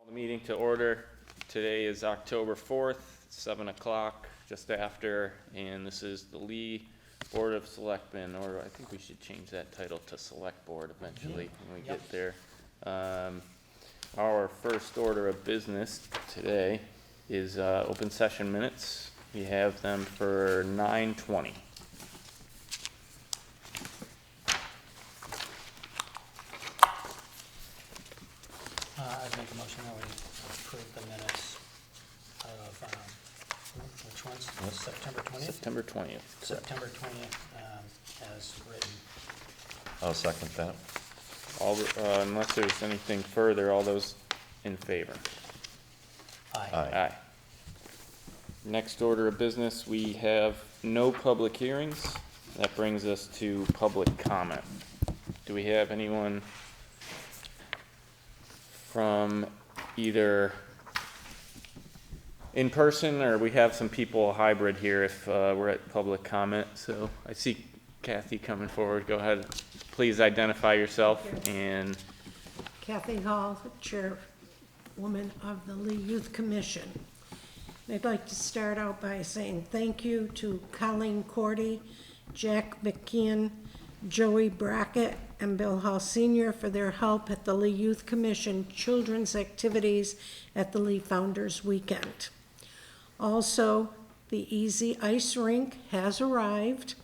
The meeting to order. Today is October 4th, 7 o'clock, just after, and this is the Lee Board of Selectmen, or I think we should change that title to Select Board eventually when we get there. Our first order of business today is open session minutes. We have them for 9/20. I'd make a motion that we approve the minutes of, which ones? September 20th? September 20th. September 20th, as written. I'll second that. Unless there's anything further, all those in favor? Aye. Aye. Next order of business, we have no public hearings. That brings us to public comment. Do we have anyone from either in person, or we have some people hybrid here if we're at public comment? So I see Kathy coming forward. Go ahead. Please identify yourself and... Kathy Hall, Chairwoman of the Lee Youth Commission. I'd like to start out by saying thank you to Colleen Cordy, Jack McKeon, Joey Brackett, and Bill Hall Sr. for their help at the Lee Youth Commission children's activities at the Lee Founders Weekend. Also, the Easy Ice Rink has arrived.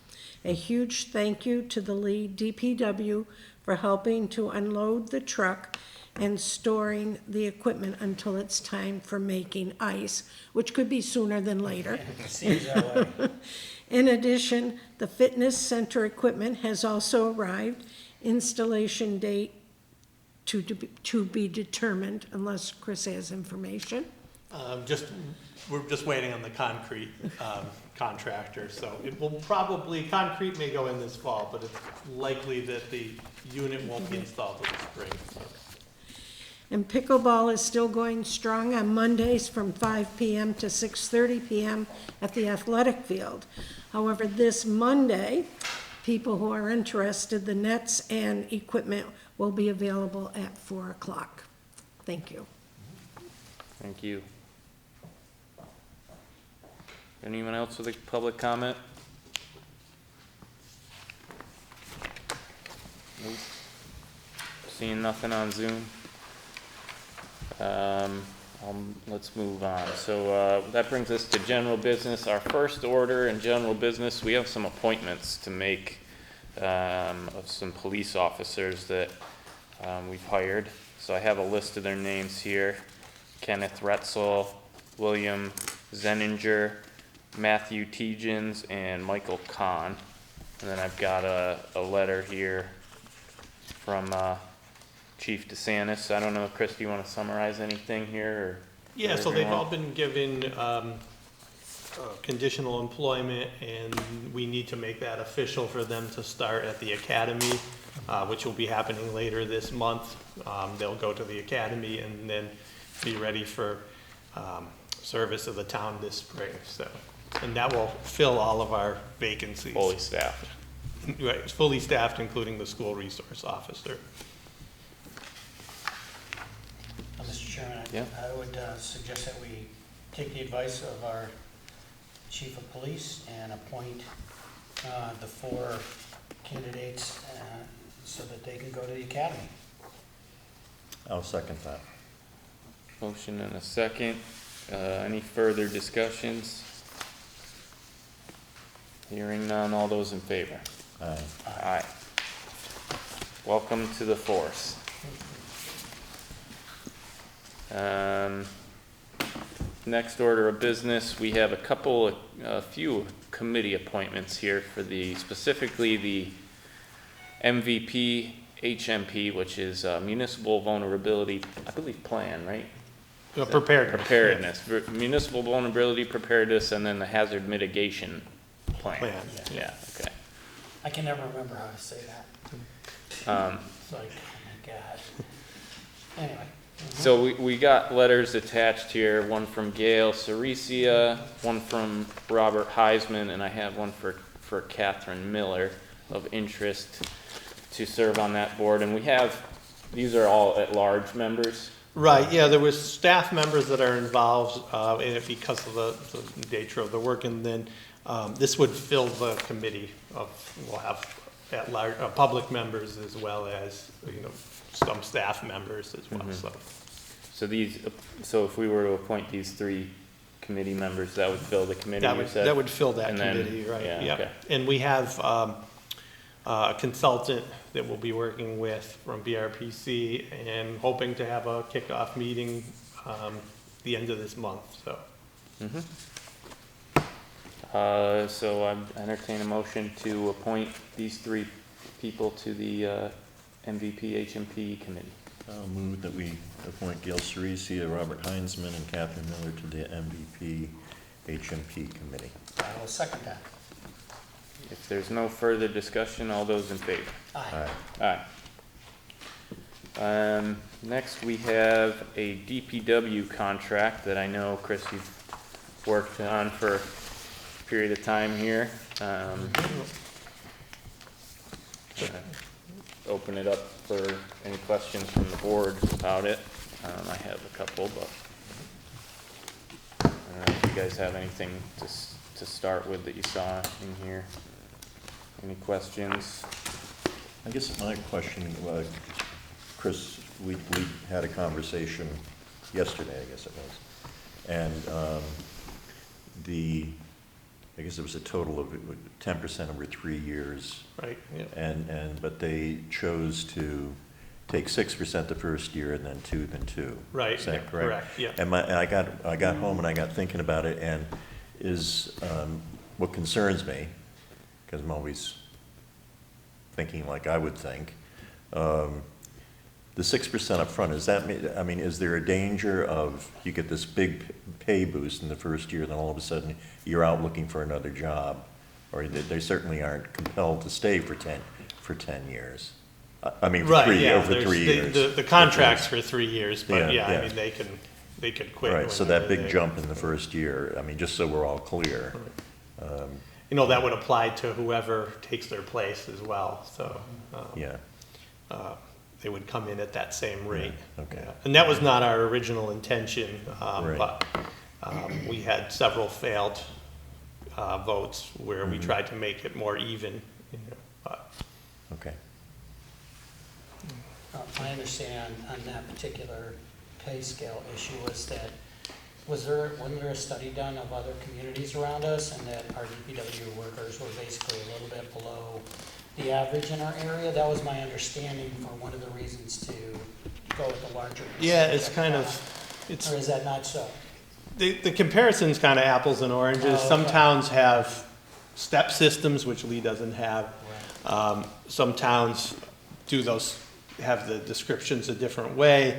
A huge thank you to the Lee DPW for helping to unload the truck and storing the equipment until it's time for making ice, which could be sooner than later. Seems that way. In addition, the fitness center equipment has also arrived. Installation date to be determined, unless Chris has information. We're just waiting on the concrete contractor, so it will probably, concrete may go in this fall, but it's likely that the unit won't be installed till spring. So. And pickleball is still going strong on Mondays from 5 p.m. to 6:30 p.m. at the athletic field. However, this Monday, people who are interested, the nets and equipment will be available at 4 o'clock. Thank you. Thank you. Anyone else with a public comment? Nope. Seeing nothing on Zoom. Let's move on. So that brings us to general business. Our first order in general business, we have some appointments to make of some police officers that we've hired. So I have a list of their names here: Kenneth Retzel, William Zeninger, Matthew Tegens, and Michael Kahn. And then I've got a letter here from Chief DeSantis. I don't know, Chris, do you want to summarize anything here? Or Yeah, so they've all been given conditional employment, and we need to make that official for them to start at the academy, which will be happening later this month. They'll go to the academy and then be ready for service of the town this spring. So, and that will fill all of our vacancies. fully staffed? Right, it's fully staffed, including the school resource officer. Mr. Chairman, Yeah. I would suggest that we take the advice of our chief of police and appoint the 4 candidates so that they can go to the academy. I'll second that. Motion and a second. Any further discussions? Hearing none, all those in favor? Aye. Aye. Welcome to the force. Next order of business, we have a few committee appointments here for specifically the MVP, HMP, which is Municipal Vulnerability, I believe, Plan, right? Preparedness. Municipal Vulnerability Preparedness, and then the Hazard Mitigation Plan. Yeah, okay. I can never remember how to say that. It's like, oh my God. Anyway. So we got letters attached here, one from Gail Cericia, one from Robert Heisman, and I have one for Catherine Miller of interest to serve on that board. And we have these are all at-large members? Right, yeah, there was staff members that are involved in it because of the nature of the work, and then this would fill the committee of, we'll have at large, public members as well as, some staff members as well, so. So if we were to appoint these 3 committee members, that would fill the committee, you said? That would fill that And then- committee, right, yeah, yeah. okay. And we have a consultant that we'll be working with from BRPC and hoping to have a kickoff meeting the end of this month, so. So I entertain a motion to appoint these 3 people to the MVP HMP committee. I'll move that we appoint Gail Cerisi, Robert Heinzman, and Catherine Miller to the MVP HMP committee. I will second that. If there's no further discussion, all those in favor? Aye. Aye. Next, we have a DPW contract that I know, Chris, you've worked on for a period of time here. Open it up for any questions from the board about it. I have a couple, but I don't know if you guys have anything to start with that you saw in here. Any questions? I guess my question, Chris, we had a conversation yesterday, I guess it was, and I guess it was a total of 10% over 3 years. Right, yeah. But they chose to take 6% the first year and then 2, then 2. Right, Is that yeah, correct? correct, yeah. And I got home and I got thinking about it, and what concerns me, because I'm always thinking like I would think, the 6% up front, is there a danger of you get this big pay boost in the first year, then all of a sudden you're out looking for another job? Or they certainly aren't compelled to stay for 10 years. I mean, Right, yeah, over 3 years. the contract's for 3 years, but Yeah, yeah, yeah. I mean, they could quit. Right, so that whenever big they- jump in the first year, I mean, just so we're all clear. That would apply to whoever takes their place as well, so. Yeah, They would come in at that same rate. okay. Yeah. And that was not our original intention, Right. but we had several failed votes where we tried to make it more even, but. Okay. My understanding on that particular pay scale issue was that, wasn't there a study done of other communities around us, and that our DPW workers were basically a little bit below the average in our area? That was my understanding for one of the reasons to go with the larger. Yeah, it's percentage kind up of, front. it's, Or is that not so? the comparison's kind of apples and oranges. Oh, Some okay. towns have step systems, which Lee doesn't have. Right. Some towns have the descriptions a different way.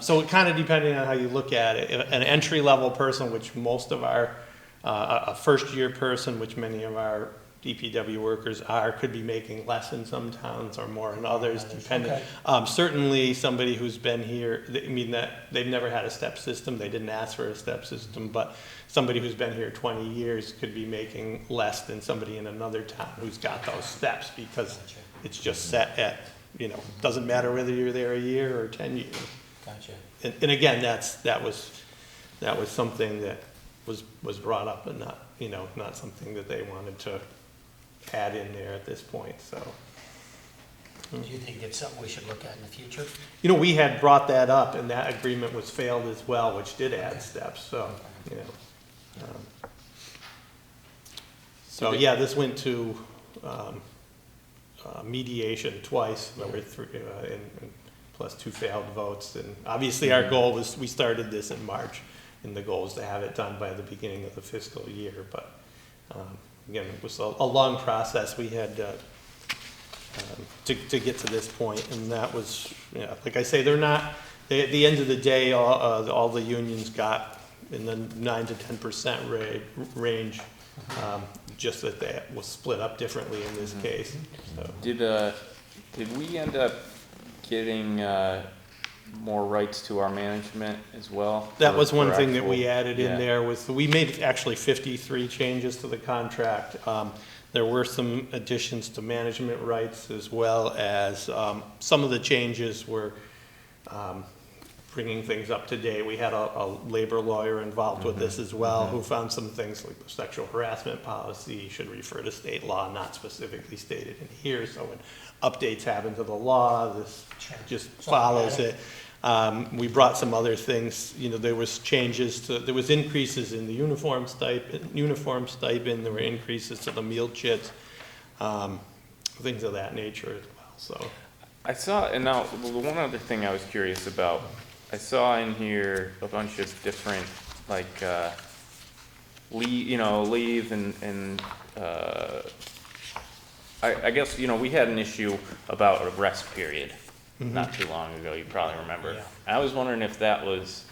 So it kind of depending on how you look at it. An entry-level person, which most of our, a first-year person, which many of our DPW workers could be making less in some towns or more in others, depending. Okay. Certainly somebody who's been here, that they've never had a step system, they didn't ask for a step system, but somebody who's been here 20 years could be making less than somebody in another town who's got those steps, because Gotcha. it's just set at, doesn't matter whether you're there a year or 10 years. Gotcha. And again, that was something that was brought up, and not something that they wanted to add in there at this point, so. Do you think it's something we should look at in the future? We had brought that up, and that agreement was failed as well, which did add steps, so, So, yeah, this went to mediation twice, number 3, and plus 2 failed votes. And obviously, our goal was, we started this in March, and the goal was to have it done by the beginning of the fiscal year. But again, it was a long process. We had to get to this point, and that was, like I say, they're not. At the end of the day, all the unions got in the 9 to 10% range. Just that that was split up differently in this case. So. Did we end up getting more rights to our management as well? That was one for thing that actual- we added in yeah. there. We made actually 53 changes to the contract. There were some additions to management rights, as well as some of the changes were bringing things up to date. We had a labor lawyer involved with this as well, who found some things like the sexual harassment policy should refer to state law, not specifically stated in here. So when updates happen to the law, this Sure. just So follows add it. We brought some other things, there was there was increases in the uniform stipend, there were increases to the meal kits, things of that nature as well, so. I saw, and now, the one other thing I was curious about, I saw in here a bunch of different, like, leave and, I guess, we had an issue about a rest period not too long ago, you probably remember. Yeah. I was wondering if that was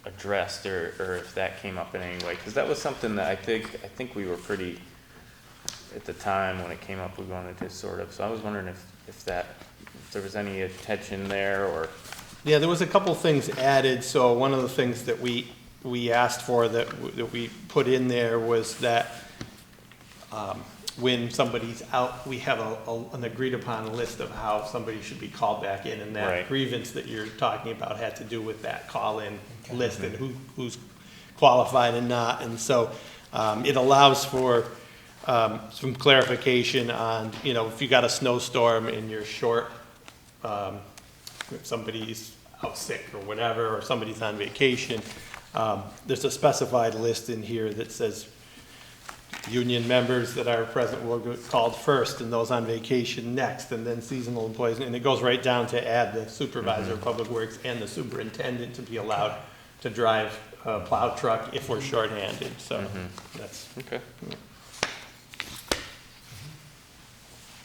addressed or if that came up in any way, because that was something that I think we were pretty, at the time when it came up, we wanted to sort of, so I was wondering if there was any attention there or. Yeah, there was a couple things added, so one of the things that we asked for that we put in there was that when somebody's out, we have an agreed upon list of how somebody should be called back in, and that Right. grievance that you're talking about had to do with that call-in list and who's qualified and not, and so it allows for some clarification on, if you got a snowstorm and you're short, if somebody's out sick or whatever, or somebody's on vacation, there's a specified list in here that says union members that are present will get called first, and those on vacation next, and then seasonal employees, and it goes right down to add the supervisor of public works and the superintendent to be allowed to drive a plow truck if we're shorthanded, so that's. Okay.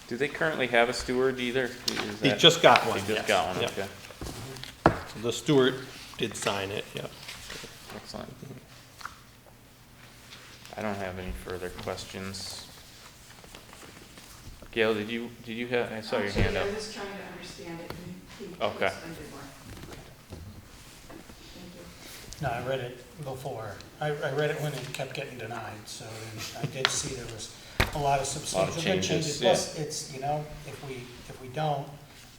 Do they currently have a steward either? He just got one. He just yes. got one, Yep. okay. So the steward did sign it, yeah. Excellent. I don't have any further questions. Gail, did you have, I saw your hand up. I was trying to understand it and he Okay. explained it more. Thank you. No, I read it before. I read it when it kept getting denied, so I did see there was a lot of substantial good changes, changes. yeah. Plus, it's, if we don't,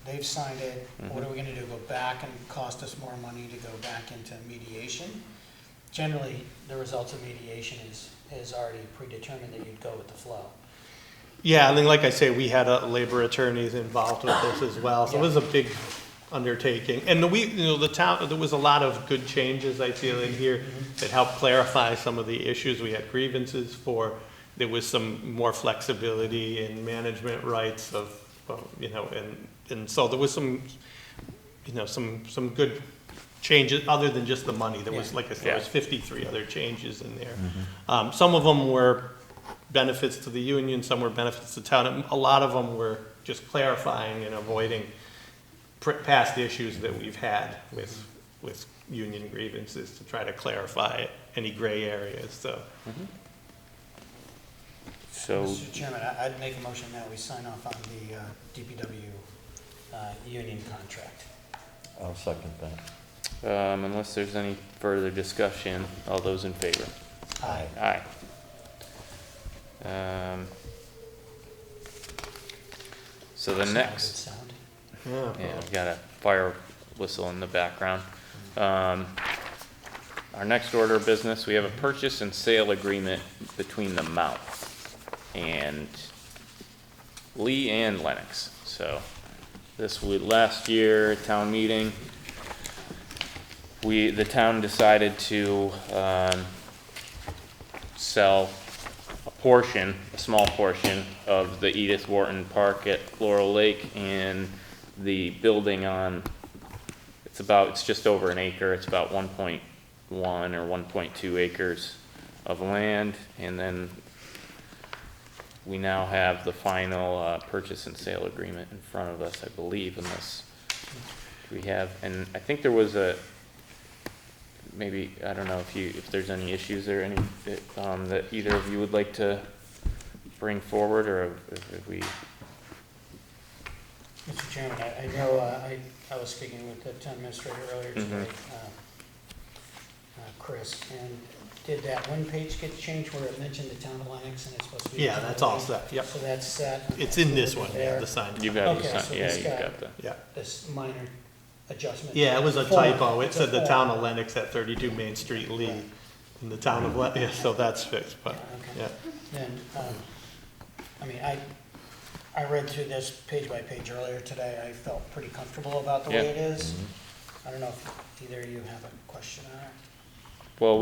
they've signed it, what are we gonna do, go back and cost us more money to go back into mediation? Generally, the results of mediation is already predetermined that you'd go with the flow. Yeah, and then like I say, we had labor attorneys involved with this as well, so it was a big undertaking. And the town, there was a lot of good changes I feel in here that helped clarify some of the issues we had grievances for. There was some more flexibility in management rights of, and so there was some good changes other than just the money. There was, like I said, there was 53 other changes in there. Some of them were benefits to the union, some were benefits to town, and a lot of them were just clarifying and avoiding past issues that we've had with union grievances to try to clarify any gray areas, so. So, Mr. Chairman, I'd make a motion that we sign off on the DPW union contract. I'll second that. unless there's any further discussion, all those in favor? Aye. Aye. So the That's not a good next, sound. yeah, we got a fire whistle in the background. Our next order of business, we have a purchase and sale agreement between the Mount and Lee and Lennox. So this would, last year at town meeting, the town decided to sell a small portion of the Edith Wharton Park at Laurel Lake and the building on, it's just over an acre, it's about 1.1 or 1.2 acres of land, and then we now have the final purchase and sale agreement in front of us, I believe, unless we have, and I think there was maybe, I don't know if there's any issues or any that either of you would like to bring forward, or if we. Mr. Chairman, I know I was speaking with the town administrator earlier today, Chris, and did that one page get changed where it mentioned the town of Lennox and it's supposed to be? Yeah, that's all set, yep. So that's set? It's in this one, yeah, There. the sign. You got Okay, the, so yeah, this you guy- got the, Yeah, This minor adjustment? Yeah, it was a Form. typo. It It's a said the form. town of Lennox at 32 Main Street, Lee, in the town of Lennox, yeah, so that's fixed, but, Yeah, okay. yeah. Then, I mean, I read through this page by page earlier today. I felt pretty comfortable about the way Yeah. it is. I don't know if either of you have a question on it. Well,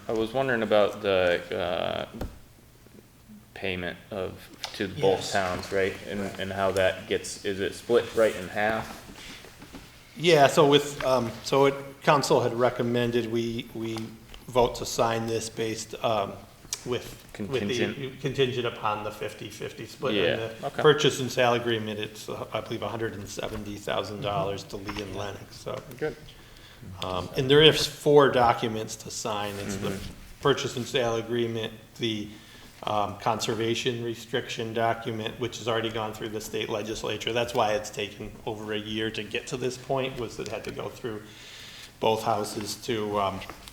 I was wondering about the, payment to both Yes. towns, right? And how that is it split right in half? Yeah, so council had recommended we vote to sign this based, with Contingent. contingent upon the 50-50 split. Yeah, And the okay. purchase and sale agreement, it's, I believe, $170,000 to Lee and Lennox, so. Good. And there is 4 documents to sign. It's the Mhm. purchase and sale agreement, the conservation restriction document, which has already gone through the state legislature. That's why it's taken over a year to get to this point, was it had to go through both houses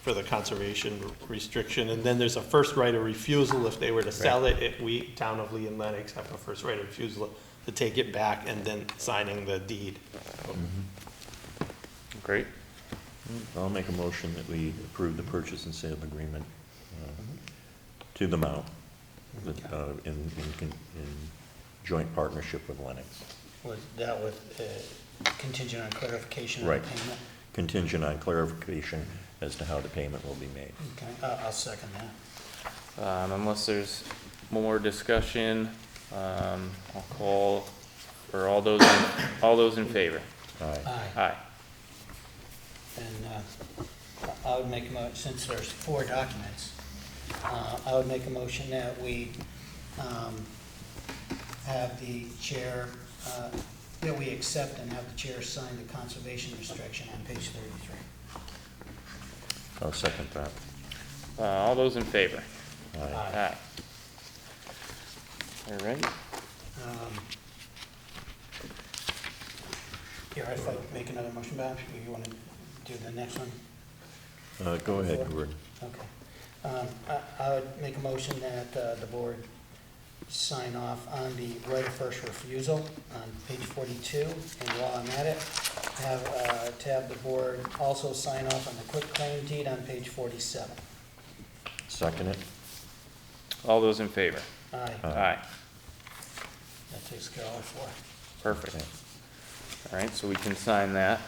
for the conservation restriction. And then there's a first right of refusal. If they were to sell it, we, town of Lee and Lennox, have a first right of refusal to take it back, and then signing the deed. Great. I'll make a motion that we approve the purchase and sale agreement to the amount in joint partnership with Lennox. Was that with contingent on clarification Right. of payment? Contingent on clarification as to how the payment will be made. Okay, I'll second that. Unless there's more discussion, I'll call for all those in favor. Aye. Aye. Aye. And I would make since there's 4 documents, I would make a motion that we have the chair, that we accept and have the chair sign the conservation restriction on page 33. I'll second that. All those in favor? Aye. Aye. All right. You all right if I make another motion, Bob? You want to do the next one? Go ahead, Gordon. Okay. I would make a motion that the board sign off on the right of first refusal on page 42. And while I'm at it, to have the board also sign off on the quitclaim deed on page 47. Second it? All those in favor? Aye. Aye. That takes care of all 4. Perfect. Okay. All right, so we can sign that.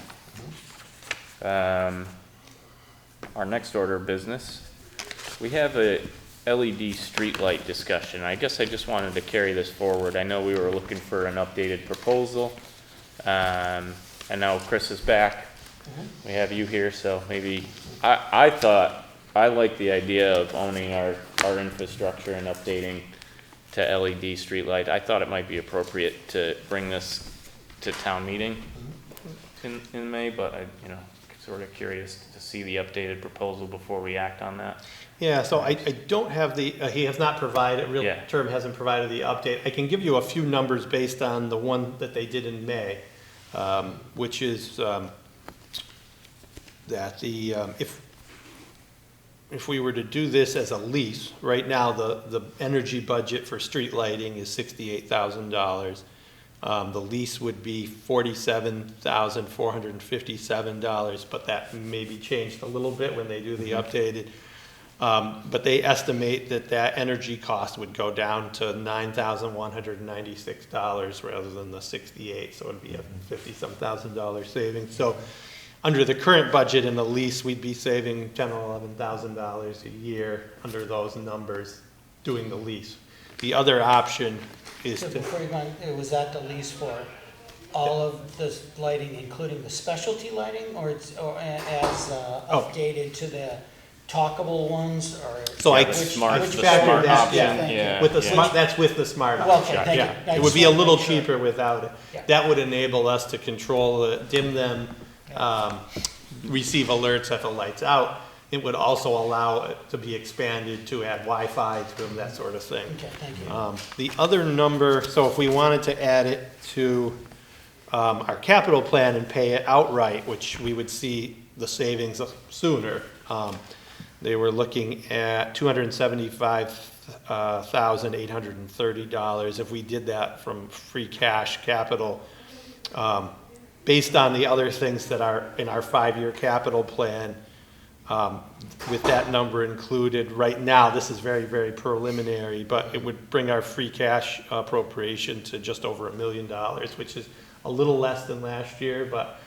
Our next order of business, we have a LED streetlight discussion. I guess I just wanted to carry this forward. I know we were looking for an updated proposal. And now Chris is back. We have you here, so maybe, I like the idea of owning our infrastructure and updating to LED streetlight. I thought it might be appropriate to bring this to town meeting in May, but sort of curious to see the updated proposal before we act on that. Yeah, so I don't have he has not provided, Yeah. Term hasn't provided the update. I can give you a few numbers based on the one that they did in May, which is that if we were to do this as a lease, right now the energy budget for street lighting is $68,000. The lease would be $47,457, but that may be changed a little bit when they do the updated. But they estimate that energy cost would go down to $9,196 rather than the $68,000, so it'd be a $50-some thousand savings. So under the current budget in the lease, we'd be saving $10,000 or $11,000 a year under those numbers doing the lease. The other option is So to, before you go on, was that the lease for all of the lighting, including the specialty lighting, or as updated to the talkable ones, or? So I- The which- smart which factored that option, in. Thank you. yeah. with the smart, that's with the smart Well, option. okay, thank you. Yeah, I it would just be a wanted to little make sure. cheaper without it. Yeah. That would enable us to control, dim them, receive alerts at the lights out. It would also allow it to be expanded to add Wi-Fi to them, that sort of thing. Okay, thank you. The other number, so if we wanted to add it to our capital plan and pay it outright, which we would see the savings sooner, they were looking at $275,830. If we did that from free cash capital, based on the other things that are in our 5-year capital plan, with that number included, right now, this is very, very preliminary, but it would bring our free cash appropriation to just over $1 million, which is a little less than last year, but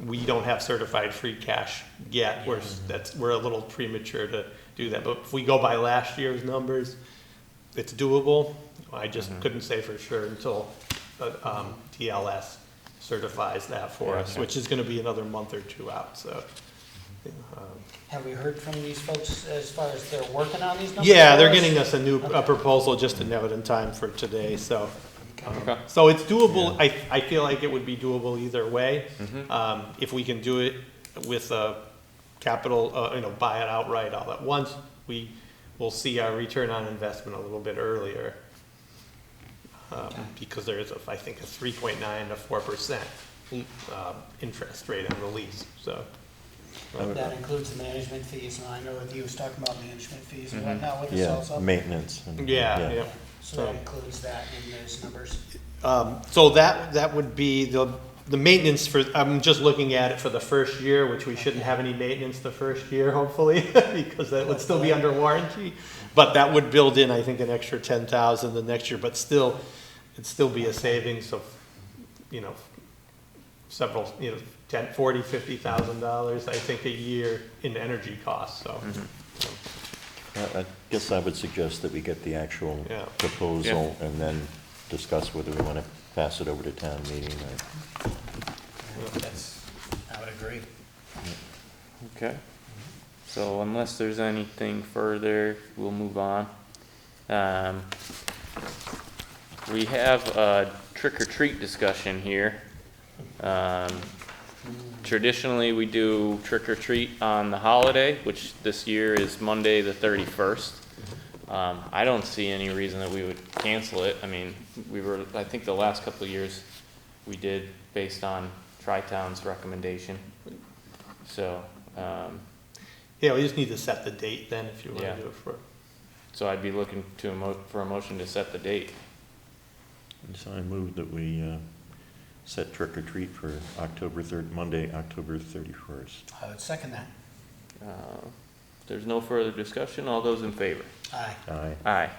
we don't have certified free cash yet. We're a little premature to do that. But if we go by last year's numbers, it's doable. I just couldn't say for sure until TLS certifies that for us, which is going to be another month or 2 out. So. Have we heard from these folks as far as they're working on these numbers? Yeah, for they're us? getting us a new proposal just to note in time for today, so. Okay. So it's doable, I feel like it would be doable either way. If we can do it with a capital, buy it outright all at once, we will see our return on investment a little bit earlier. Because there is, I think, a 3.9 to 4% interest rate on the lease, so. That includes the management fees, and I know that you was talking about management fees and whatnot with this Yeah, also. maintenance. and- Yeah. So that includes that in those numbers. So that would be the maintenance for, I'm just looking at it for the first year, which we shouldn't have any maintenance the first year, hopefully, because that would still be under warranty. But that would build in, I think, an extra 10,000 the next year, but still, it'd still be a savings of, several, $10,000, $40,000, $50,000, I think, a year in energy costs, so. I guess I would suggest that we get the actual Yeah. proposal and then discuss whether we want to pass it over to town meeting or. I would agree. Okay. So unless there's anything further, we'll move on. We have a trick or treat discussion here. Traditionally, we do trick or treat on the holiday, which this year is Monday the 31st. I don't see any reason that we would cancel it. I mean, I think the last couple of years we did based on Tri-Town's recommendation. So, Yeah, we just need to set the date then, if you want Yeah. to do it for. so I'd be looking for a motion to set the date. And so I move that we set trick or treat for Monday, October 31st. I would second that. If there's no further discussion, all those in favor? Aye. Aye.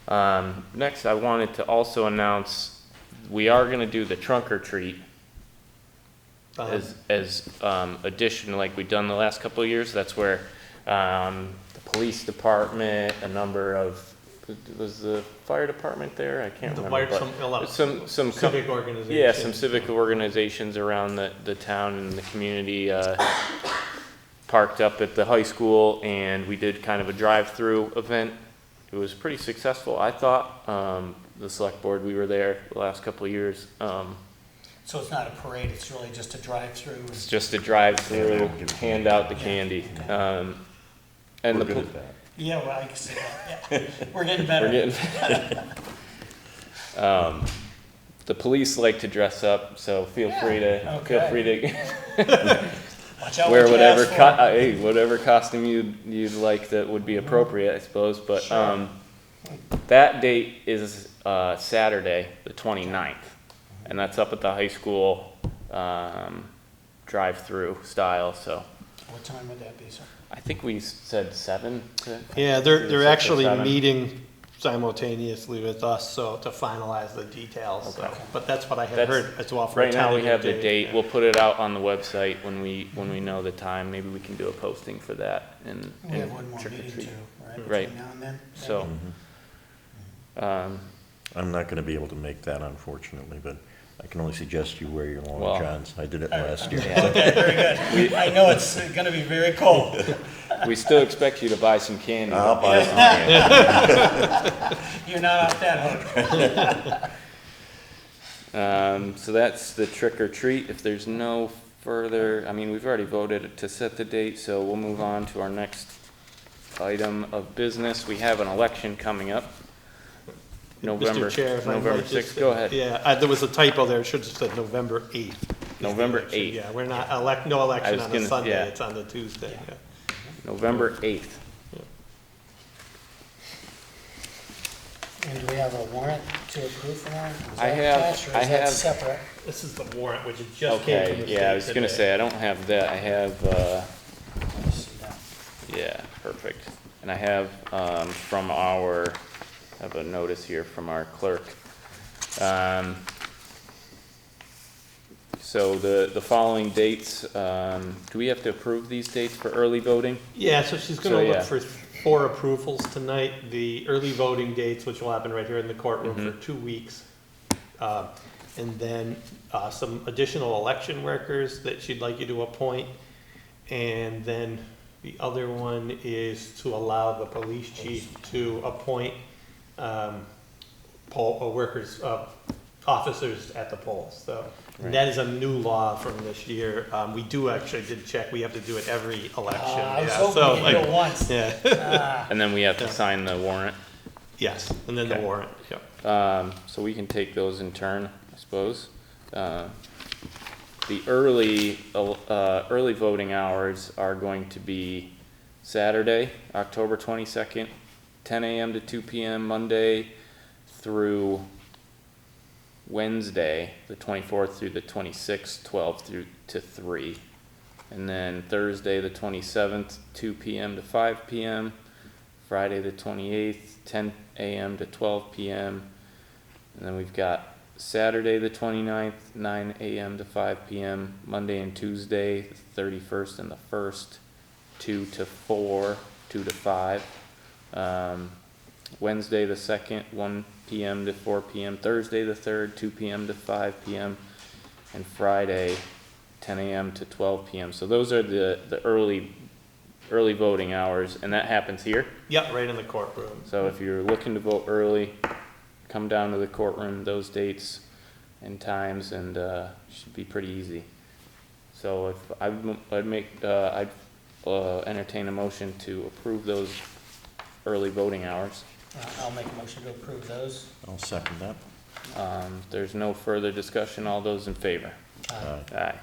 Aye. Next, I wanted to also announce, we are gonna do the trunk or treat as addition, like we've done the last couple of years. That's where, the police department, a number of, was the fire department there? I can't remember. but some civic organizations. Yeah, some civic organizations around the town and the community, parked up at the high school, and we did kind of a drive-through event. It was pretty successful, I thought. The select board, we were there the last couple of years. So it's not a parade, it's really just a drive-through? It's just a drive-through, Yeah. hand out the candy. And We're the good pol- at that. Yeah, well, I can see that, yeah. We're getting better. We're getting. The police like to dress up, so feel free to Watch out wear what you whatever ask for. whatever costume you'd like that would be appropriate, I suppose. But Sure. that date is Saturday, the 29th, and that's up at the high school, drive-through style. So What time would that be, sir? I think we said 7. Yeah, Six they're or actually 7. meeting simultaneously with us, so to finalize the details. So. Okay. But that's what I had That's- heard as well for a Right now, we have the tentative date. yeah. We'll put it out on the website when we know the time. Maybe we can do a posting for that and We have one more trick or meeting treat. too, right? Right. Between now and then? So, I'm not going to be able to make that, unfortunately, but I can only suggest you wear your long Well- johns. I did it last year. Okay, very good. I know it's gonna be very cold. we still expect you to buy some candy. I'll buy some candy. You're not off that hook. So that's the trick or treat. If there's no further, I mean, we've already voted to set the date, so we'll move on to our next item of business. We have an election coming up. November, Mr. Chair, if I November might just 6th, go ahead. Yeah, there was a typo there. It should have said November 8th. is the November election. 8th. Yeah, we're not, no election was on gonna- a Sunday, yeah. it's on the Tuesday. Yeah. November 8th. And do we have a warrant to approve for that? Is I that have- attached, or I is that have- separate? This is the warrant, which it just came from Okay, the state yeah, I was gonna today. say, I don't have that, I have, Let's see that. yeah, perfect. And I have, from our, I have a notice here from our clerk. So the following dates, do we have to approve these dates for early voting? Yeah, so she's gonna So, look yeah. for 4 approvals tonight. The early voting dates, which will happen right here in the courtroom for 2 weeks. And then, some additional election workers that she'd like you to appoint. And then the other one is to allow the police chief to appoint, officers at the polls, so. Right. That is a new law from this year. We did check, we have to do it every election. I was yeah, hoping so, to like, do it once. Yeah, Ah, And then we have to Yeah. sign the warrant. yes, and then the Okay. warrant, yeah. So we can take those in turn, I suppose. The early voting hours are going to be Saturday, October 22nd, 10 a.m. to 2 p.m., Monday through Wednesday, the 24th through the 26th, 12 through to 3. And then Thursday, the 27th, 2 p.m. to 5 p.m. Friday, the 28th, 10 a.m. to 12 p.m. And then we've got Saturday, the 29th, 9 a.m. to 5 p.m. Monday and Tuesday, the 31st and the 1st, 2 to 4, 2 to 5. Wednesday, the 2nd, 1 p.m. to 4 p.m. Thursday, the 3rd, 2 p.m. to 5 p.m. And Friday, 10 a.m. to 12 p.m. So those are the early voting hours, and that happens here. Yep, right in the courtroom. So if you're looking to vote early, come down to the courtroom, those dates and times, and should be pretty easy. So if I'd entertain a motion to approve those early voting hours. I'll make a motion to approve those. I'll second that. There's no further discussion. All those in favor? Aye.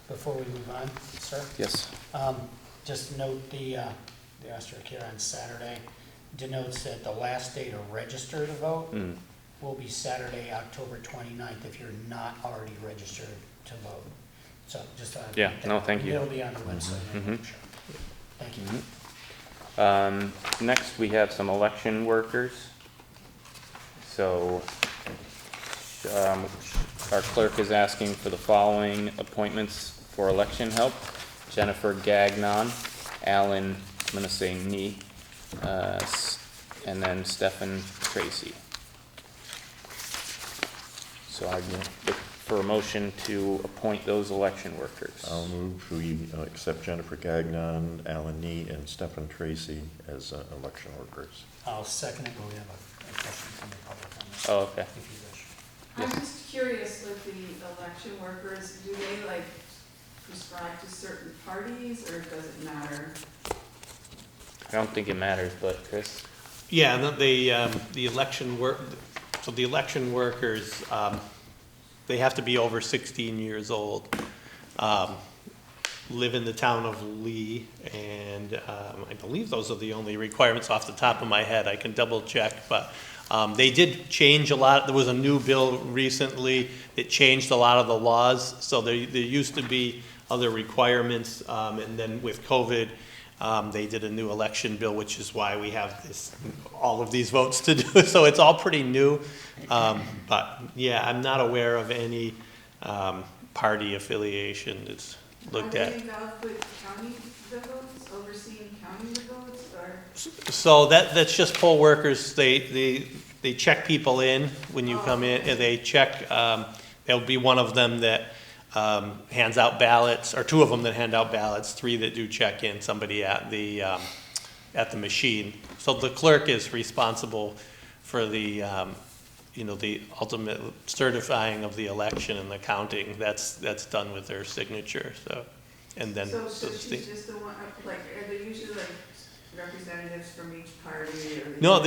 Before we move on, sir, Yes. just note the asterisk here on Saturday denotes that the last day to register to vote Mm. will be Saturday, October 29th, if you're not already registered to vote. So just. Yeah, no, thank you. It'll be on the website. Mhm. Sure. Thank you. Mhm. Next, we have some election workers. So, our clerk is asking for the following appointments for election help. Jennifer Gagnon, Alan, I'm gonna say Nee, and then Stephen Tracy. So I look for a motion to appoint those election workers. I'll move we accept Jennifer Gagnon, Alan Nee, and Stephen Tracy as election workers. I'll second it, but we have a question from the public on this, Oh, okay. if you wish. I'm just curious with the election workers, do they like prescribe to certain parties or does it matter? I don't think it matters, but Chris? Yeah, and the election workers, they have to be over 16 years old, live in the town of Lee, and I believe those are the only requirements off the top of my head. I can double check, but they did change a lot. There was a new bill recently that changed a lot of the laws. So there used to be other requirements, and then with COVID, they did a new election bill, which is why we have all of these votes to do. So it's all pretty new. But yeah, I'm not aware of any party affiliation that's looked at. Are they involved with counting the votes, overseeing counting the votes, or? So that's just poll workers. They check people in when you come in, and they check, there'll be one of them that hands out ballots, or 2 of them that hand out ballots, 3 that do check in, somebody at the machine. So the clerk is responsible for the ultimate certifying of the election and the counting. That's done with their signature, so, and then. So so the she's just the one, like, are there usually like representatives from each party or? No,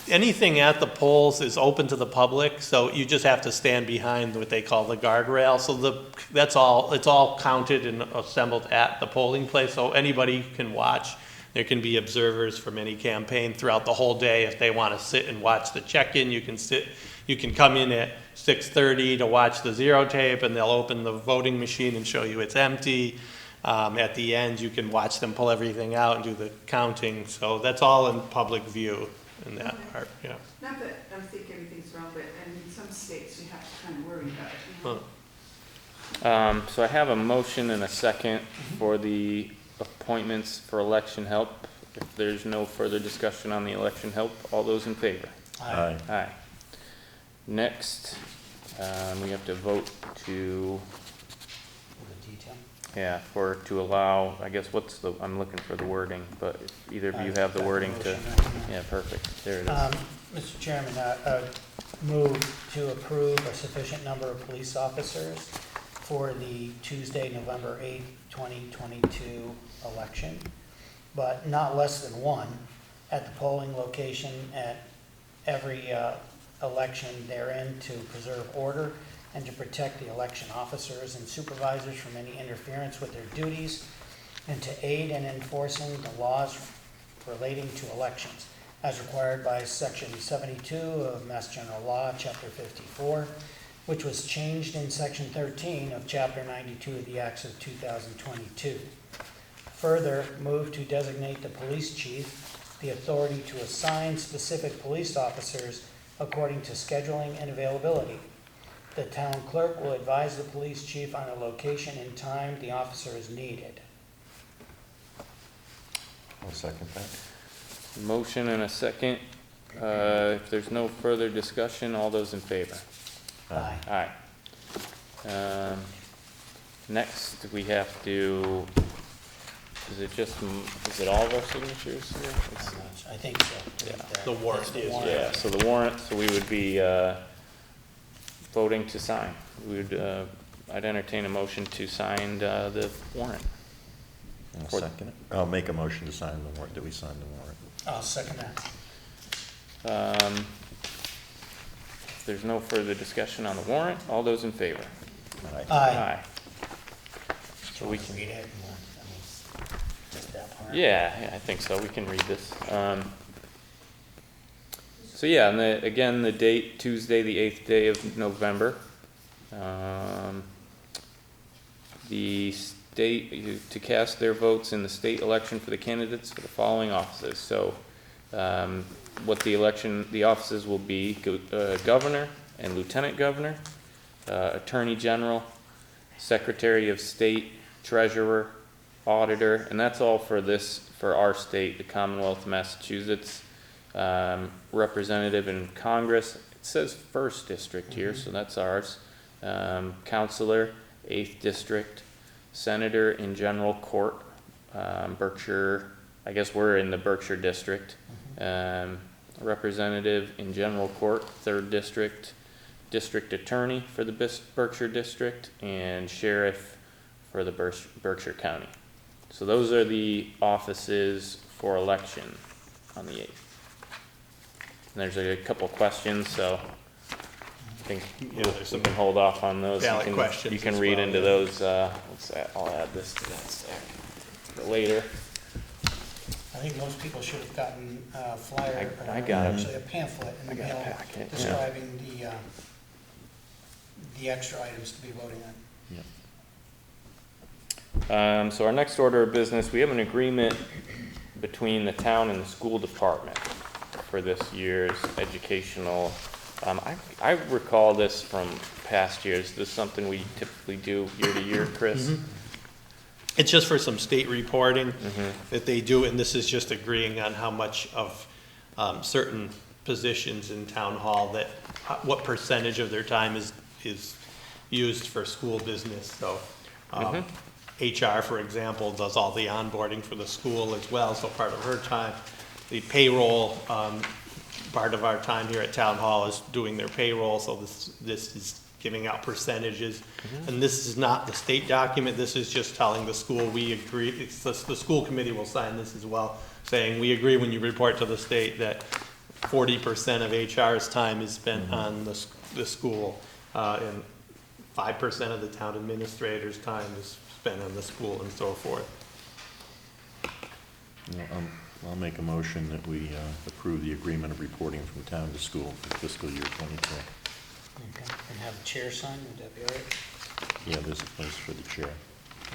anything at the polls is open to the public, so you just have to stand behind what they call the guardrail. So it's all counted and assembled at the polling place, so anybody can watch. There can be observers from any campaign throughout the whole day. If they want to sit and watch the check-in, you can come in at 6:30 to watch the zero tape, and they'll open the voting machine and show you it's empty. At the end, you can watch them pull everything out and do the counting. So that's all in public view in that part, yeah. Not that I think everything's wrong, but in some states you have to kind of worry about it, you know? Huh. So I have a motion and a second for the appointments for election help. If there's no further discussion on the election help, all those in favor? Aye. Aye. Next, we have to vote to, The detail. to allow, I guess, I'm looking for the wording, but if either of you have the wording to, Motion right now. yeah, perfect, there it is. Mr. Chairman, move to approve a sufficient number of police officers for the Tuesday, November 8th, 2022 election, but not less than one at the polling location at every election therein, to preserve order and to protect the election officers and supervisors from any interference with their duties, and to aid in enforcing the laws relating to elections, as required by Section 72 of Mass General Law, Chapter 54, which was changed in Section 13 of Chapter 92 of the Acts of 2022. Further, move to designate the police chief the authority to assign specific police officers according to scheduling and availability. The town clerk will advise the police chief on a location and time the officer is needed. I'll second that. Motion and a second. If there's no further discussion, all those in favor? Aye. Aye. Next, we have to, is it all of our signatures here? I think so. Yeah. The warrant That's the is, warrant. Yeah, so the warrant, so we would be voting to sign. I'd entertain a motion to sign the warrant. I'll For- second it. I'll make a motion to sign the warrant, that we sign the warrant. I'll second that. If there's no further discussion on the warrant, all those in favor? Aye. Aye. So we can, Read it, just that part. yeah, I think so, we can read this. So yeah, and again, the date, Tuesday, the 8th day of November. The state, to cast their votes in the state election for the candidates for the following offices. So, what the offices will be, governor and lieutenant governor, attorney general, secretary of state, treasurer, auditor, and that's all for our state, the Commonwealth of Massachusetts. Representative in Congress, it says 1st District here, so that's ours. Counselor, 8th District, Senator in General Court, Berkshire, I guess we're in the Berkshire District. Representative in General Court, 3rd District, District Attorney for the Berkshire District, and Sheriff for the Berkshire County. So those are the offices for election on the 8th. And there's a couple questions, so I think Yeah, there's we some can hold off on those. ballot questions You can as read well, into yeah. those, I'll add this to that stack for later. I think most people should have gotten a flyer, I got it. actually a pamphlet in the I got a mail packet, yeah. describing the extra items to be voting on. So our next order of business, we have an agreement between the town and the school department for this year's educational, I recall this from past years. This is something we typically do year to year, Chris? It's just for some state reporting that they do, and this is just agreeing on how much of certain positions in town hall that, what percentage of their time is used for school business. So HR, for example, does all the onboarding for the school as well, so part of her time. The payroll, part of our time here at town hall is doing their payroll, so this is giving out percentages. And this is not the state document, this is just telling the school we agree, the school committee will sign this as well, saying we agree when you report to the state that 40% of HR's time is spent on the school, and 5% of the town administrator's time is spent on the school and so forth. I'll make a motion that we approve the agreement of reporting from town to school for fiscal year 22. Okay, and have the chair sign, would that be all right? Yeah, there's a place for the chair.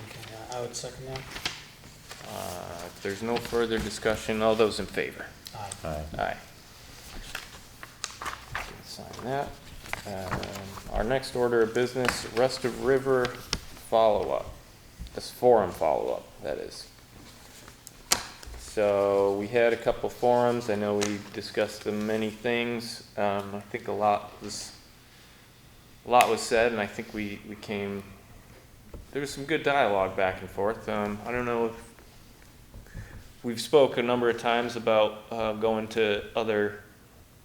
Okay, I would second that. If there's no further discussion, all those in favor? Aye. Aye. Aye. Can sign that. Our next order of business, Rest of River follow-up. This forum follow-up, that is. So we had a couple forums. I know we discussed the many things. I think a lot was said, and I think we came. There was some good dialogue back and forth. I don't know if we've spoke a number of times about going to other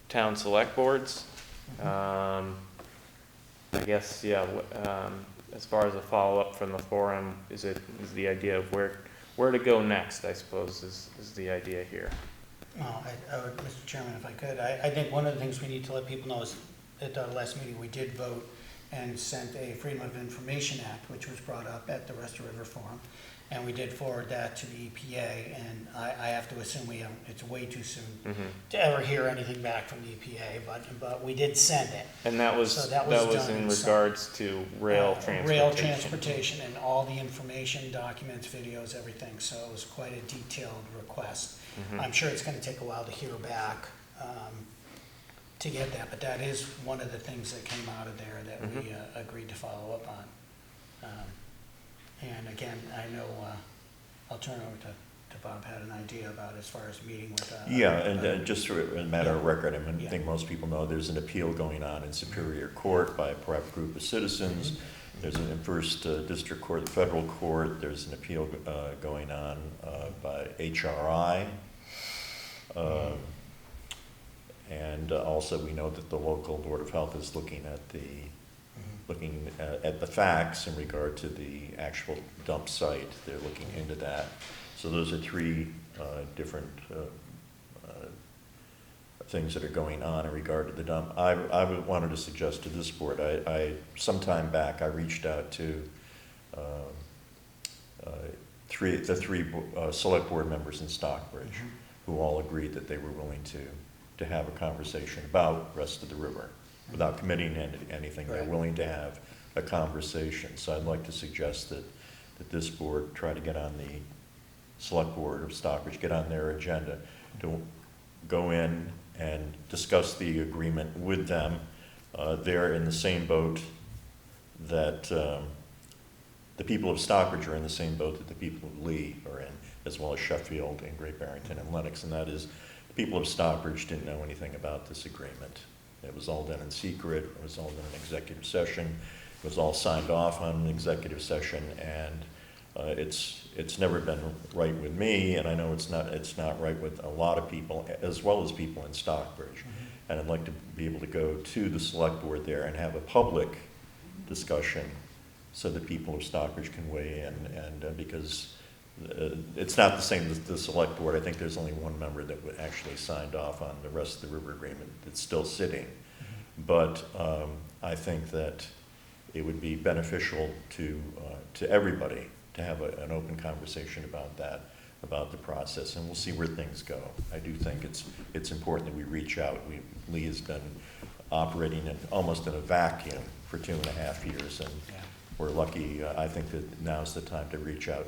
town select boards. I guess, yeah. As far as a follow-up from the forum, is the idea of where to go next, I suppose, is the idea here. Well, I would, Mr. Chairman, if I could, I think one of the things we need to let people know is at our last meeting, we did vote and sent a Freedom of Information Act, which was brought up at the Rest of River Forum. And we did forward that to the EPA, and I have to assume it's way too soon to ever hear anything back from the EPA, but we did send it. And that was So that was done in in regards to rail transportation. Rail transportation and all the information, documents, videos, everything, so it was quite a detailed request. I'm sure it's gonna take a while to hear back, to get that, but that is one of the things that came out of there that we agreed to follow up on. And again, I know, I'll turn over to Bob, had an idea about as far as meeting with. Yeah, and just for a matter of record, I Yeah. think most people know there's an appeal going on in Superior Court by a private group of citizens. There's an in First District Court, Federal Court, there's an appeal going on by HRI. And also we know that the local Board of Health is looking at the facts in regard to the actual dump site. They're looking into that. So those are three different things that are going on in regard to the dump. I wanted to suggest to this board, some time back, I reached out to the three select board members in Stockbridge, who all agreed that they were willing to have a conversation about Rest of the River. Without committing anything, they're Right. willing to have a conversation. So I'd like to suggest that this board try to get on the select board of Stockbridge, get on their agenda to go in and discuss the agreement with them. They're in the same boat that the people of Stockbridge are in the same boat that the people of Lee are in, as well as Sheffield and Great Barrington and Lennox, and that is the people of Stockbridge didn't know anything about this agreement. It was all done in secret, it was all done in executive session, it was all signed off on an executive session, and it's never been right with me, and I know it's not right with a lot of people, as well as people in Stockbridge. And I'd like to be able to go to the select board there and have a public discussion so that people of Stockbridge can weigh in, and because it's not the same as the select board. I think there's only one member that actually signed off on the Rest of the River agreement. It's still sitting. But I think that it would be beneficial to everybody to have an open conversation about that, about the process, and we'll see where things go. I do think it's important that we reach out. Lee has been operating almost in a vacuum for 2.5 years, and we're lucky. I think that now's the time to reach out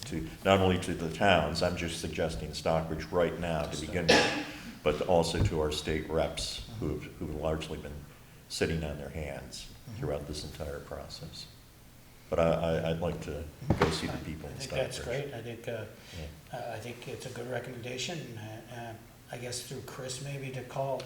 to not only to the towns, I'm just suggesting Stockbridge right now to begin with, but also to our state reps who've largely been sitting on their hands throughout this entire process. But I'd like to go see the people in Stockbridge. I think that's great. I think it's a good recommendation. I guess through Chris maybe to call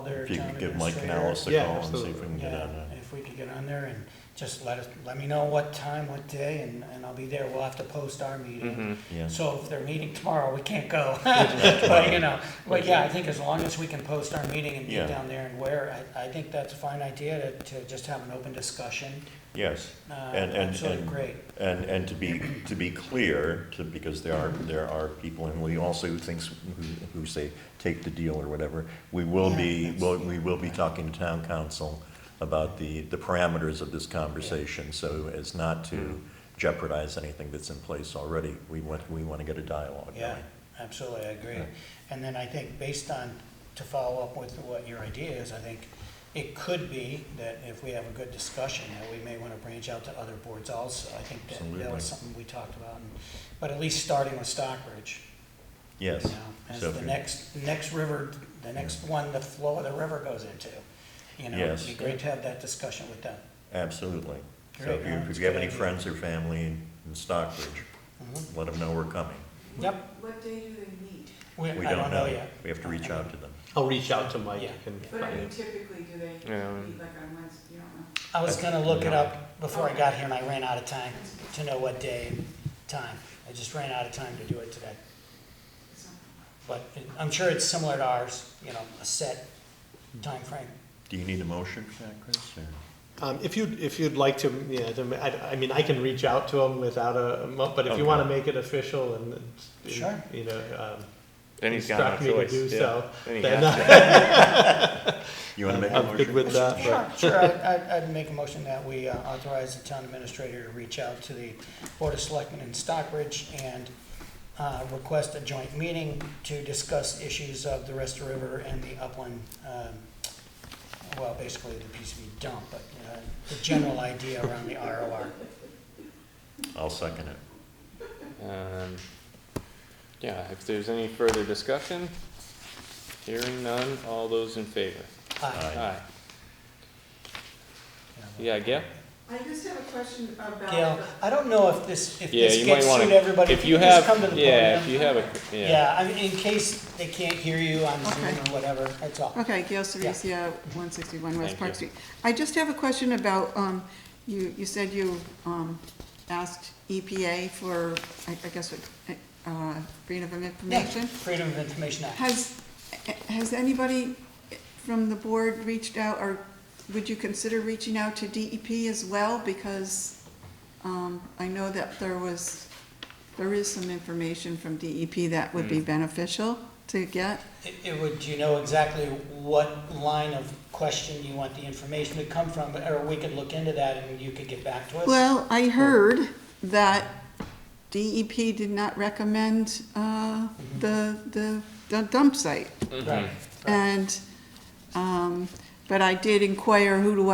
their If you town could give Mike administrator. Canales a Yeah, call and see if absolutely. we can get Yeah, on that. if we could get on there and just let me know what time, what day, and I'll be there. We'll have to post our meeting. Yeah. So if they're meeting tomorrow, we can't go. But yeah, I think as long as we can post our meeting and Yeah. get down there and I think that's a fine idea to just have an open discussion. Yes, Absolutely great. and to be clear, because there are people in Lee also who say take the deal or whatever. We will be talking to town council about the parameters of this conversation, so as not to jeopardize anything that's in place already. We want to get a dialogue Yeah, going. absolutely, I agree. Right. And then I think based on, to follow up with what your idea is, I think it could be that if we have a good discussion, that we may want to branch out to other boards also. I think that Absolutely. was something we talked about. But at least starting with Stockbridge, Yes. you know, as So if the you- next river, the next one the flow of the river goes into. You know, Yes. it'd be great to have that discussion with them. Absolutely. So Great, if yeah, you, it's if a you have good any idea. friends or family in Stockbridge, Mhm. let them know we're coming. Yep, What day do they meet? We I don't know yet. We have to reach out to them. I'll reach out to Mike Yeah. and But I find mean, it. typically, do they Yeah. meet like on Wednesday, you don't know? I was gonna look it up before I got here and I ran out of time to know what day and time. I just ran out of time to do it today. It's not- But I'm sure it's similar to ours, you know, a set time frame. Do you need a motion for that, Chris, or? If you'd like to, yeah, I mean, I can reach out to them without but if you wanna make it official and, Sure. you know, Then he's got no instruct me to choice. do yeah. so, Then he then, has to. You wanna make a I'm motion? good with that, Sure, but, sure, I'd make a motion that we authorize the town administrator to reach out to the Board of Selectmen in Stockbridge and request a joint meeting to discuss issues of the Rest River and the upland, well, basically the PCB dump, but the general idea around the ROR. I'll second it. Yeah, if there's any further discussion, hearing none, all those in favor? Aye. Aye. Yeah, Gail? I just have a question about. Gail, I don't know if this Yeah, gets you might wanna, suit everybody. if you Can just have, come to the yeah, if podium? you have a, yeah. Yeah, I mean, in case they can't hear you on Zoom Okay. or whatever, that's all. Okay, Gail Cerisia, 161 West Thank Park you. Street. I just have a question about, you said you asked EPA for, I guess, freedom of Yeah, information. Freedom of Information Act. Has anybody from the board reached out, or would you consider reaching out to DEP as well? Because I know that there is some information from DEP that would be beneficial to get. It would, do you know exactly what line of question you want the information to come from? Or we could look into that and you could get back to us? Well, I heard that DEP did not recommend the dump site. Right. And, but I did inquire, who do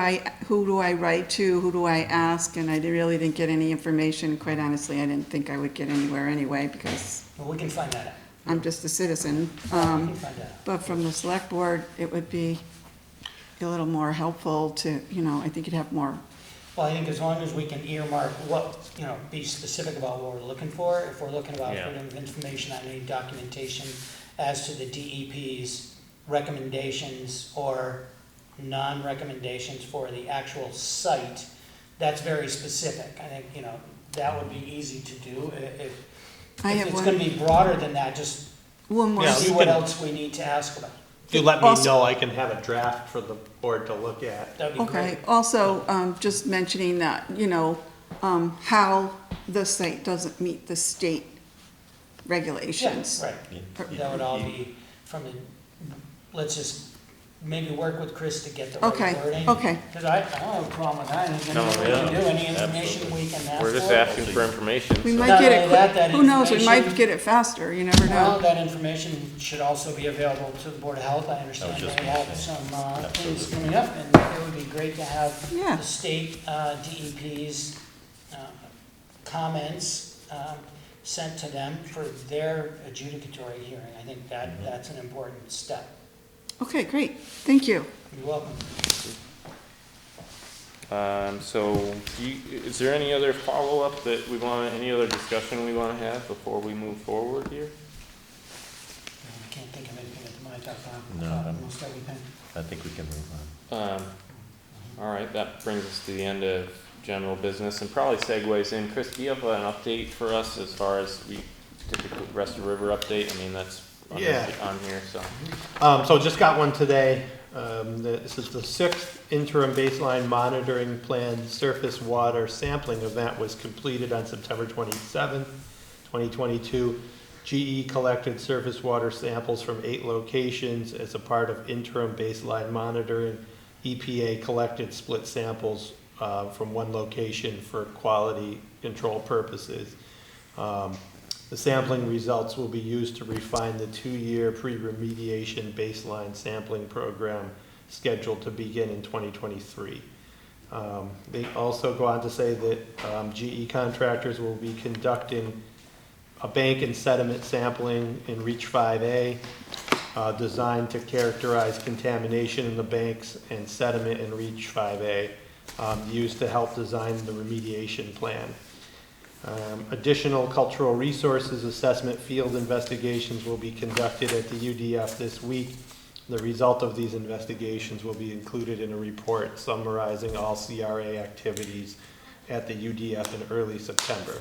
I write to, who do I ask, and I really didn't get any information. Quite honestly, I didn't think I would get anywhere anyway, because Well, we can find that out. I'm just a citizen. We can find that out. But from the select board, it would be a little more helpful to, I think you'd have more. Well, I think as long as we can earmark what, be specific about what we're looking for, if we're looking about Yeah. freedom of information on any documentation as to the DEP's recommendations or non-recommendations for the actual site, that's very specific. I think, that would be easy to do. I If have it's one- gonna be broader than that, just One more. Yeah, see we what can- else we need to ask about. if you let me Also- know, I can have a draft for the board to look at. That'd be Okay, great. also, just mentioning that, how the site doesn't meet the state regulations. Yeah, right. That would all be from the, let's just maybe work with Chris to get the Okay, right wording. okay. Because I don't have a problem with that. Anything No, we can yeah, do, any information we can ask for. We're just asking for information. We so- might Not get only that it, who knows, we might information- get it faster, you never Well, know. that information should also be available to the Board of Health. I understand just they gonna have say. some things coming up, and it would be great to have Yeah. the state DEP's comments sent to them for their adjudicatory hearing. I think that's an important step. Okay, great, thank you. You're welcome. So, is there any other follow-up that we want, any other discussion we want to have before we move forward here? I can't think of anything at the moment. No. Almost everything. I think we can move on. All right, that brings us to the end of general business and probably segues in. Chris, do you have an update for us as far as we typically Rest of River update? I mean, that's on here, so. So just got one today. This is the 6th interim baseline monitoring plan surface water sampling event was completed on September 27th, 2022. GE collected surface water samples from 8 locations as a part of interim baseline monitoring. EPA collected split samples from 1 location for quality control purposes. The sampling results will be used to refine the 2-year pre-remediation baseline sampling program scheduled to begin in 2023. They also go on to say that GE contractors will be conducting a bank and sediment sampling in Reach 5A, designed to characterize contamination in the banks and sediment in Reach 5A, used to help design the remediation plan. Additional cultural resources assessment field investigations will be conducted at the UDF this week. The result of these investigations will be included in a report summarizing all CRA activities at the UDF in early September.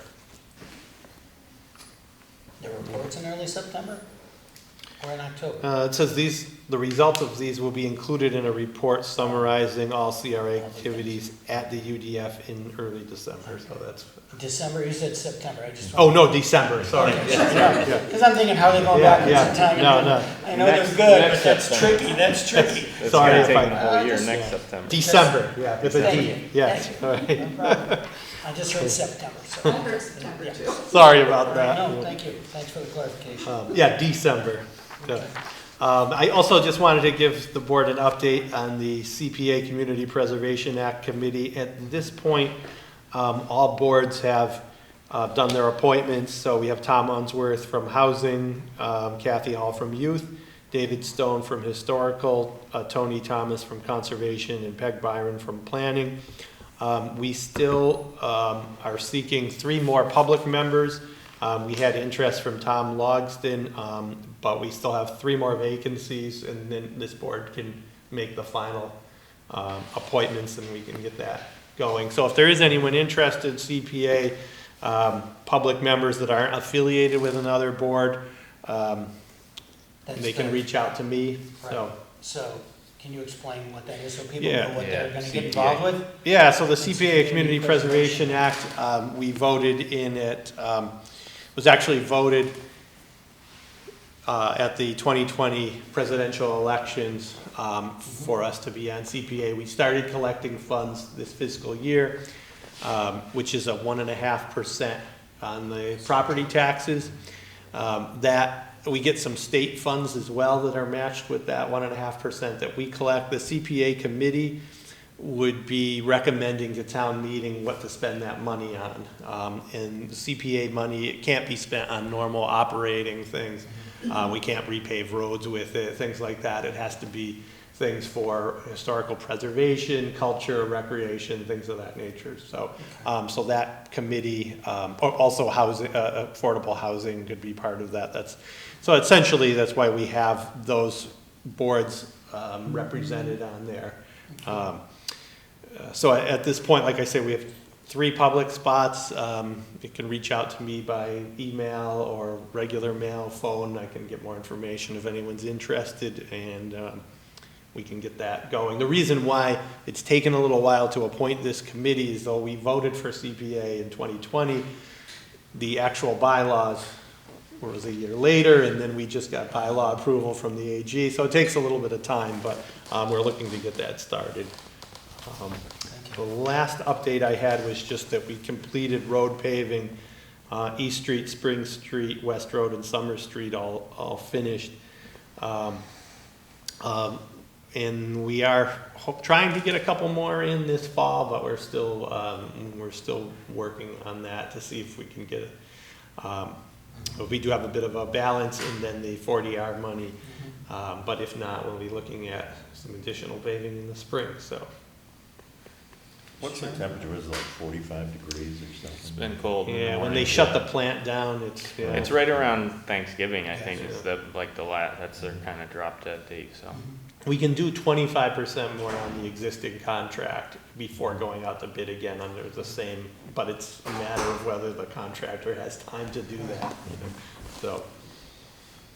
The report's in early September or in October? It says the results of these will be included in a report summarizing all CRA activities at the UDF in early December, so that's. December, you said September, I just. Oh, no, December, sorry. Yeah. Because I'm thinking, how are they going back Yeah, in time? no. I know Next- they're good, next but that's September. tricky, that's tricky. It's Sorry gonna if take I- them a whole year just- next September. December, yeah, with a Thank D, you. yes, Thank all right. No problem. I just heard September, so. I heard September Yeah. too. Sorry about All right, that. no, thank you, thanks for the clarification. Yeah, December. Yeah. I also just wanted to give the board an update on the CPA Community Preservation Act Committee. At this point, all boards have done their appointments. So we have Tom Unsworth from Housing, Kathy Hall from Youth, David Stone from Historical, Tony Thomas from Conservation, and Peg Byron from Planning. We still are seeking 3 more public members. We had interest from Tom Logston, but we still have 3 more vacancies, and then this board can make the final appointments and we can get that going. So if there is anyone interested, CPA, public members that aren't affiliated with another board, That's they can the- reach out to me, Right. so. So, can you explain what that is, so people Yeah. know what they're Yeah, gonna get CPA. involved with? Yeah, so the CPA Community Preservation Act, we voted in it, was actually voted at the 2020 presidential elections for us to be on CPA. We started collecting funds this fiscal year, which is a 1.5% on the property taxes. That we get some state funds as well that are matched with that 1.5% that we collect. The CPA committee would be recommending to town meeting what to spend that money on. And the CPA money, it can't be spent on normal operating things. We can't repave roads with it, things like that. It has to be things for historical preservation, culture, recreation, things of that nature. So, so that committee, also housing, affordable housing could be part of that. So essentially, that's why we have those boards represented on there. So at this point, like I say, we have 3 public spots. You can reach out to me by email or regular mail, phone. I can get more information if anyone's interested, and we can get that going. The reason why it's taken a little while to appoint this committee is though we voted for CPA in 2020, the actual bylaws was a year later, and then we just got bylaw approval from the AG. So it takes a little bit of time, but we're looking to get that started. The last update I had was just that we completed road paving, East Street, Spring Street, West Road, and Summer Street all finished. And we are trying to get a couple more in this fall, but we're still working on that to see if we can get it. But we do have a bit of a balance and then the 40R money. But if not, we'll be looking at some additional paving in the spring, so. What's the temperature, is it like 45 degrees or something? It's been cold. in the Yeah, when morning. they shut the plant down, it's, yeah. It's right around Thanksgiving, I think, is that's their kind of drop dead date, so. We can do 25% more on the existing contract before going out to bid again under the same, but it's a matter of whether the contractor has time to do that, so.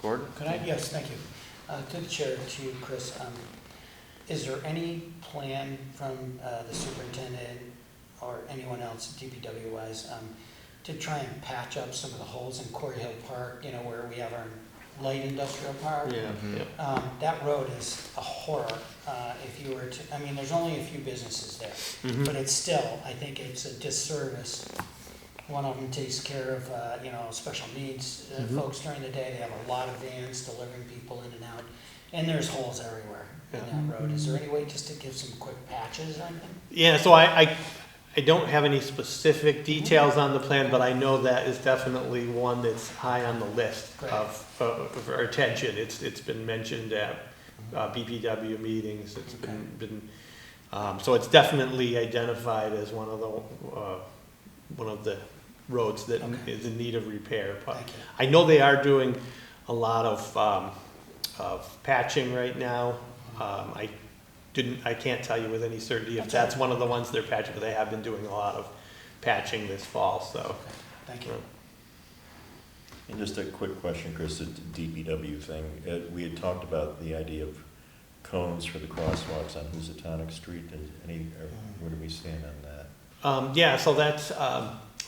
Gordon? Could I, yes, thank you. To the chair, to you, Chris, is there any plan from the superintendent or anyone else, DPW wise, to try and patch up some of the holes in Quarry Hill Park, where we have our light industrial park? Yeah, yeah. That road is a horror. If you were to, there's only a few businesses there, Mhm. but it's still, I think it's a disservice One of them takes care of, special needs folks during the day. They have a lot of vans delivering people in and out. And there's holes everywhere in that road. Is there any way just to give some quick patches or anything? Yeah, so I don't have any specific details on the plan, but I know that is definitely one that's high on the list Great. of our attention. It's been mentioned at BPW meetings. It's been so it's definitely identified as one of the roads that is in need of repair. But Thank you. I know they are doing a lot of patching right now. I can't tell you with any certainty if that's one of the ones they're patching, but they have been doing a lot of patching this fall, so. Okay. Thank you. And just a quick question, Chris, the DPW thing. We had talked about the idea of cones for the crosswalks on Housatonic Street. Where do we stand on that? Yeah, so that's,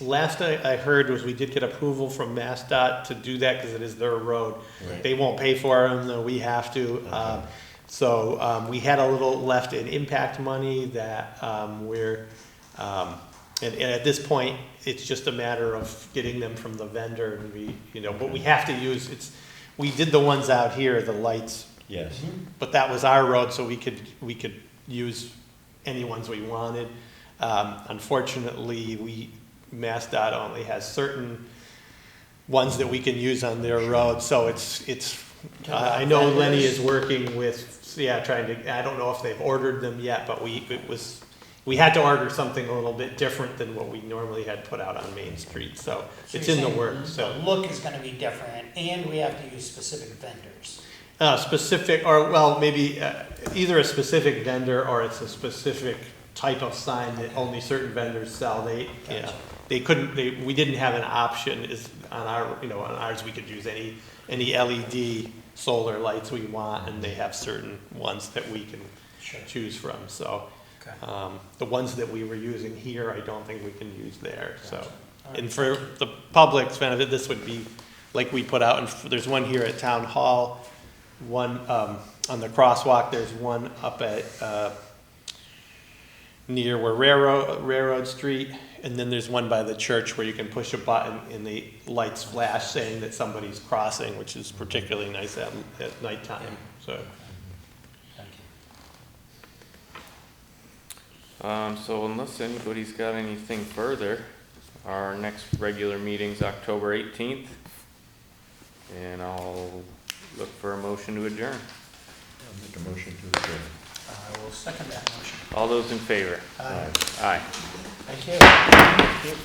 last I heard was we did get approval from MassDOT to do that because it is their road. Right. They won't pay for them, though we have to. Okay. So we had a little left in impact money that and at this point, it's just a matter of getting them from the vendor and but we have to use, we did the ones out here, the lights, Yes. but that was our road, so we could use any ones we wanted. Unfortunately, MassDOT only has certain ones that we can use on their road, so I know Lenny is working with, trying to, I don't know if they've ordered them yet, but we had to order something a little bit different than what we normally had put out on Main Street, so it's in the works, so. The look is gonna be different, and we have to use specific vendors. Specific, or well, maybe either a specific vendor or it's a specific type of sign that only certain vendors sell. Gotcha. We didn't have an option on ours, we could use any LED solar lights we want, and they have certain ones that we can Sure. choose from, so. Okay. The ones that we were using here, I don't think we can use there, so. Gotcha. All right, And for the public's benefit, this would be like we put out, and there's one here at Town Hall, one on the crosswalk, there's one up at near where Railroad Street, and then there's one by the church where you can push a button and the lights flash saying that somebody's crossing, which is particularly nice at nighttime, so. Thank you. So unless anybody's got anything further, our next regular meeting's October 18th. And I'll look for a motion to adjourn. I'll make a motion to adjourn. I will second that motion. All those in favor? Aye. Aye. Thank you. Thank you.